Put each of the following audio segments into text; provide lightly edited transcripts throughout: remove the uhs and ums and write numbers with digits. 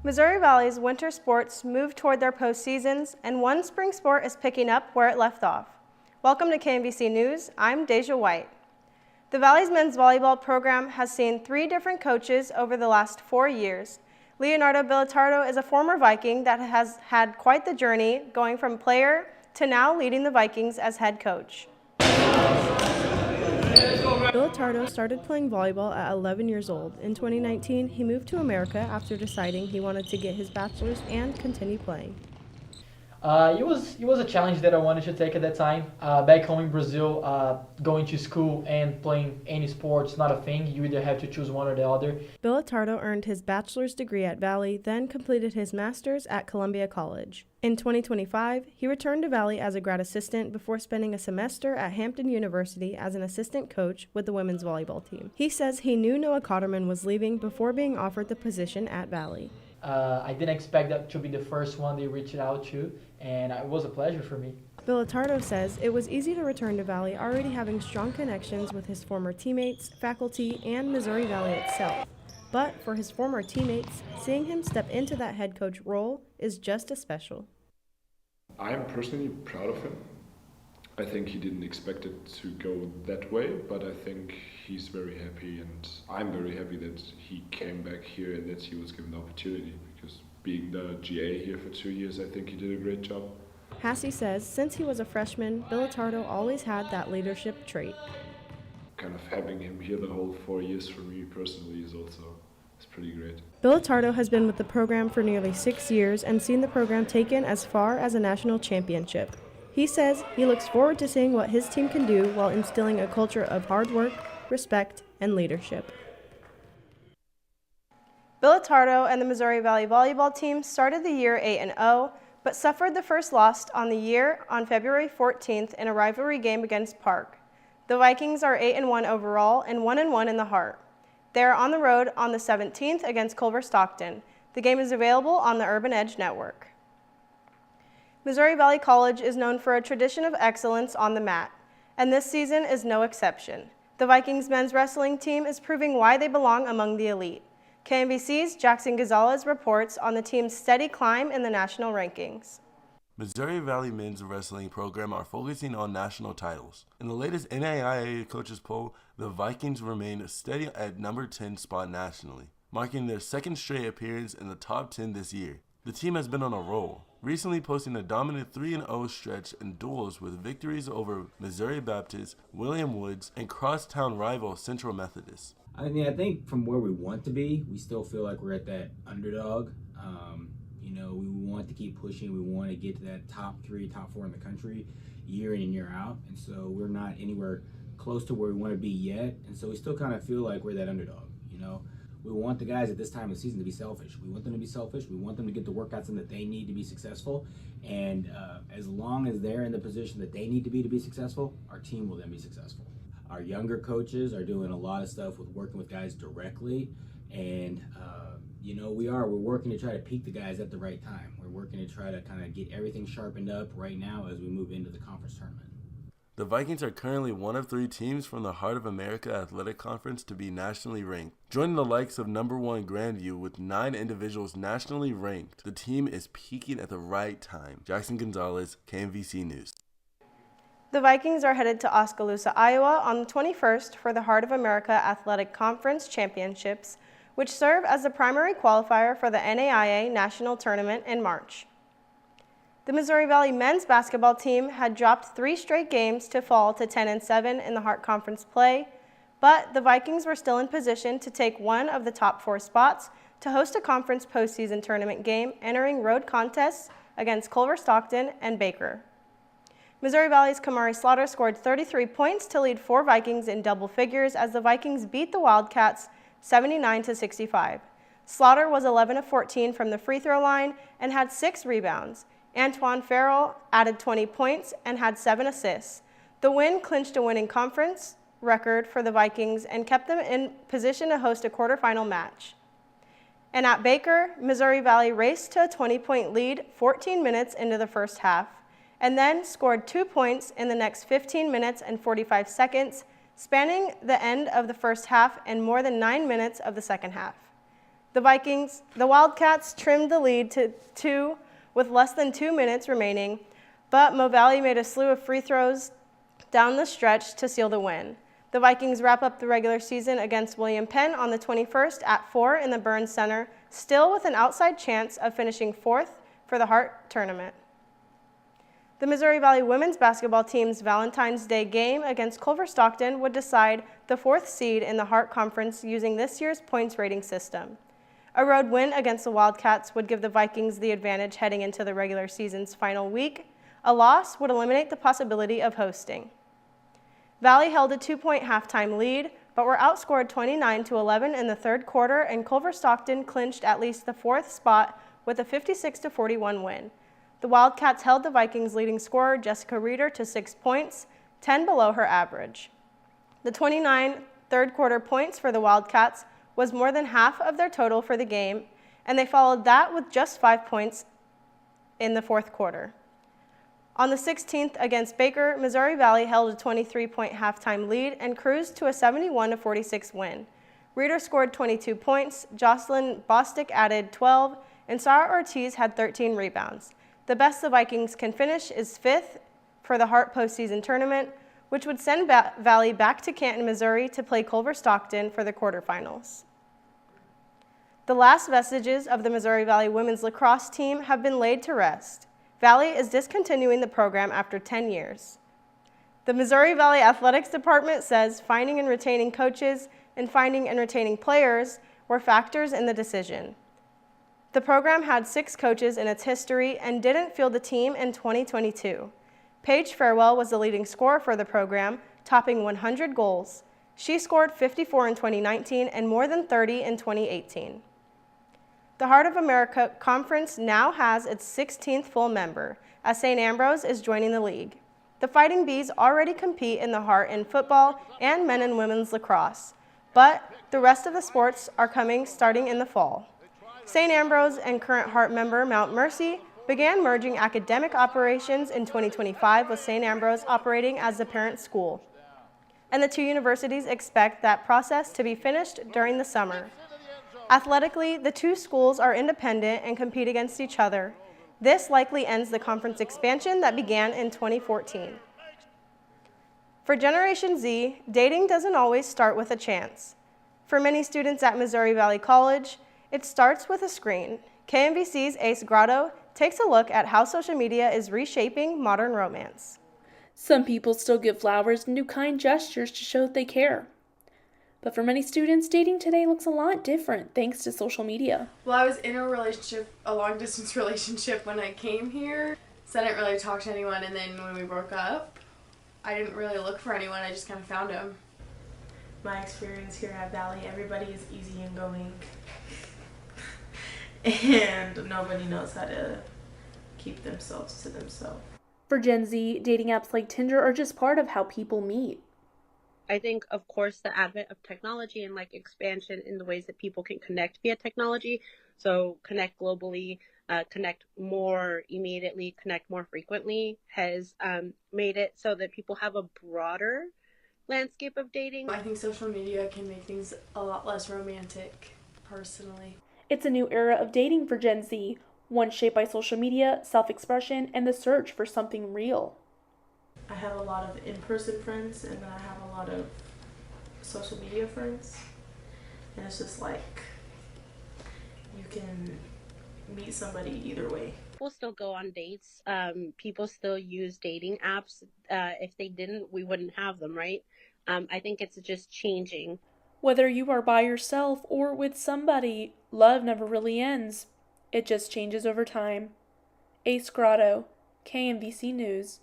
Missouri Valley's winter sports move toward their postseasons, and one spring sport is picking up where it left off. Welcome to KMVC News. I'm Deja White. The Valley's men's volleyball program has seen 3 different coaches over the last 4 years. Leonardo Bilitardo is a former Viking that has had quite the journey, going from player to now leading the Vikings as head coach. Bilitardo started playing volleyball at 11 years old. In 2019, he moved to America after deciding he wanted to get his bachelor's and continue playing. It was a challenge that I wanted to take at that time. Back home in Brazil, going to school and playing any sports not a thing. You either have to choose one or the other. Bilitardo earned his bachelor's degree at Valley, then completed his master's at Columbia College. In 2025, he returned to Valley as a grad assistant before spending a semester at Hampton University as an assistant coach with the women's volleyball team. He says he knew Noah Cotterman was leaving before being offered the position at Valley. I didn't expect that to be the first one they reached out to, and it was a pleasure for me. Bilitardo says it was easy to return to Valley, already having strong connections with his former teammates, faculty, and Missouri Valley itself. But for his former teammates, seeing him step into that head coach role is just as special. I am personally proud of him. I think he didn't expect it to go that way, but I think he's very happy, and I'm very happy that he came back here and that he was given the opportunity, because being the GA here for 2 years, I think he did a great job. Hassie says since he was a freshman, Bilitardo always had that leadership trait. Kind of having him here the whole 4 years for me personally is pretty great. Bilitardo has been with the program for nearly 6 years and seen the program taken as far as a national championship. He says he looks forward to seeing what his team can do while instilling a culture of hard work, respect, and leadership. Bilitardo and the Missouri Valley volleyball team started the year 8-0, but suffered the first loss on the year on February 14th in a rivalry game against Park. The Vikings are 8-1 overall and 1-1 in the Heart. They are on the road on the 17th against Culver Stockton. The game is available on the Urban Edge Network. Missouri Valley College is known for a tradition of excellence on the mat, and this season is no exception. The Vikings men's wrestling team is proving why they belong among the elite. KMVC's Jackson Gonzalez reports on the team's steady climb in the national rankings. Missouri Valley men's wrestling program are focusing on national titles. In the latest NAIA coaches poll, the Vikings remain steady at number 10 spot nationally, marking their second straight appearance in the top 10 this year. The team has been on a roll, recently posting a dominant 3-0 stretch in duels with victories over Missouri Baptist, William Woods, and crosstown rival Central Methodist. I think from where we want to be, we still feel like we're at that underdog. We want to keep pushing. We want to get to that top 3, top 4 in the country year in and year out. And so we're not anywhere close to where we want to be yet. And so we still kind of feel like we're that underdog, We want the guys at this time of the season to be selfish. We want them to be selfish. We want them to get the workouts in that they need to be successful. And as long as they're in the position that they need to be successful, our team will then be successful. Our younger coaches are doing a lot of stuff with working with guys directly. And, we're working to try to peak the guys at the right time. We're working to try to kind of get everything sharpened up right now as we move into the conference tournament. The Vikings are currently one of 3 teams from the Heart of America Athletic Conference to be nationally ranked. Joining the likes of #1 Grandview with 9 individuals nationally ranked, the team is peaking at the right time. Jackson Gonzalez, KMVC News. The Vikings are headed to Oskaloosa, Iowa on the 21st for the Heart of America Athletic Conference Championships, which serve as the primary qualifier for the NAIA National Tournament in March. The Missouri Valley men's basketball team had dropped 3 straight games to fall to 10-7 in the Heart Conference play, but the Vikings were still in position to take one of the top 4 spots to host a conference postseason tournament game, entering road contests against Culver Stockton and Baker. Missouri Valley's Kamari Slaughter scored 33 points to lead 4 Vikings in double figures as the Vikings beat the Wildcats 79-65. Slaughter was 11 of 14 from the free throw line and had 6 rebounds. Antoine Farrell added 20 points and had 7 assists. The win clinched a winning conference record for the Vikings and kept them in position to host a quarterfinal match. And at Baker, Missouri Valley raced to a 20-point lead 14 minutes into the first half, and then scored 2 points in the next 15 minutes and 45 seconds, spanning the end of the first half and more than 9 minutes of the second half. The Wildcats trimmed the lead to 2 with less than 2 minutes remaining, but Mo Valley made a slew of free throws down the stretch to seal the win. The Vikings wrap up the regular season against William Penn on the 21st at 4 in the Burns Center, still with an outside chance of finishing 4th for the Hart tournament. The Missouri Valley women's basketball team's Valentine's Day game against Culver Stockton would decide the 4th seed in the Hart Conference using this year's points rating system. A road win against the Wildcats would give the Vikings the advantage heading into the regular season's final week. A loss would eliminate the possibility of hosting. Valley held a 2-point halftime lead, but were outscored 29-11 in the third quarter, and Culver Stockton clinched at least the 4th spot with a 56-41 win. The Wildcats held the Vikings' leading scorer, Jessica Reeder, to 6 points, 10 below her average. The 29 third quarter points for the Wildcats was more than half of their total for the game, and they followed that with just 5 points in the fourth quarter. On the 16th against Baker, Missouri Valley held a 23-point halftime lead and cruised to a 71-46 win. Reeder scored 22 points, Jocelyn Bostic added 12, and Sarah Ortiz had 13 rebounds. The best the Vikings can finish is 5th for the Hart postseason tournament, which would send Valley back to Canton, Missouri to play Culver Stockton for the quarterfinals. The last vestiges of the Missouri Valley women's lacrosse team have been laid to rest. Valley is discontinuing the program after 10 years. The Missouri Valley Athletics Department says finding and retaining coaches and finding and retaining players were factors in the decision. The program had 6 coaches in its history and didn't field the team in 2022. Paige Farewell was the leading scorer for the program, topping 100 goals. She scored 54 in 2019 and more than 30 in 2018. The Heart of America Conference now has its 16th full member, as St. Ambrose is joining the league. The Fighting Bees already compete in the Heart in football and men and women's lacrosse, but the rest of the sports are coming starting in the fall. St. Ambrose and current Heart member Mount Mercy began merging academic operations in 2025 with St. Ambrose operating as the parent school, and the 2 universities expect that process to be finished during the summer. Athletically, the 2 schools are independent and compete against each other. This likely ends the conference expansion that began in 2014. For Generation Z, dating doesn't always start with a chance. For many students at Missouri Valley College, it starts with a screen. KMVC's Ace Grotto takes a look at how social media is reshaping modern romance. Some people still give flowers and do kind gestures to show that they care. But for many students, dating today looks a lot different thanks to social media. Well, I was in a long-distance relationship when I came here, so I didn't really talk to anyone, and then when we broke up, I didn't really look for anyone, I just kind of found him. My experience here at Valley, everybody is easy and going, and nobody knows how to keep themselves to themselves. For Gen Z, dating apps like Tinder are just part of how people meet. I think, of course, the advent of technology and expansion in the ways that people can connect via technology, so connect globally, connect more immediately, connect more frequently, has made it so that people have a broader landscape of dating. I think social media can make things a lot less romantic, personally. It's a new era of dating for Gen Z, one shaped by social media, self-expression, and the search for something real. I have a lot of in-person friends, and then I have a lot of social media friends, and it's just like you can meet somebody either way. People still go on dates. People still use dating apps. If they didn't, we wouldn't have them, right? I think it's just changing. Whether you are by yourself or with somebody, love never really ends. It just changes over time. Ace Grotto, KMVC News.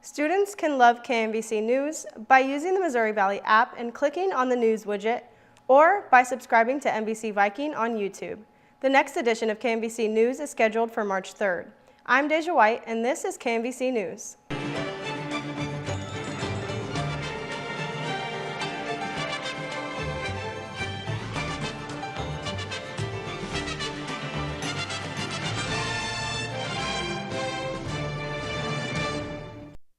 Students can love KMVC News by using the Missouri Valley app and clicking on the news widget, or by subscribing to MVC Viking on YouTube. The next edition of KMVC News is scheduled for March 3rd. I'm Deja White, and this is KMVC News.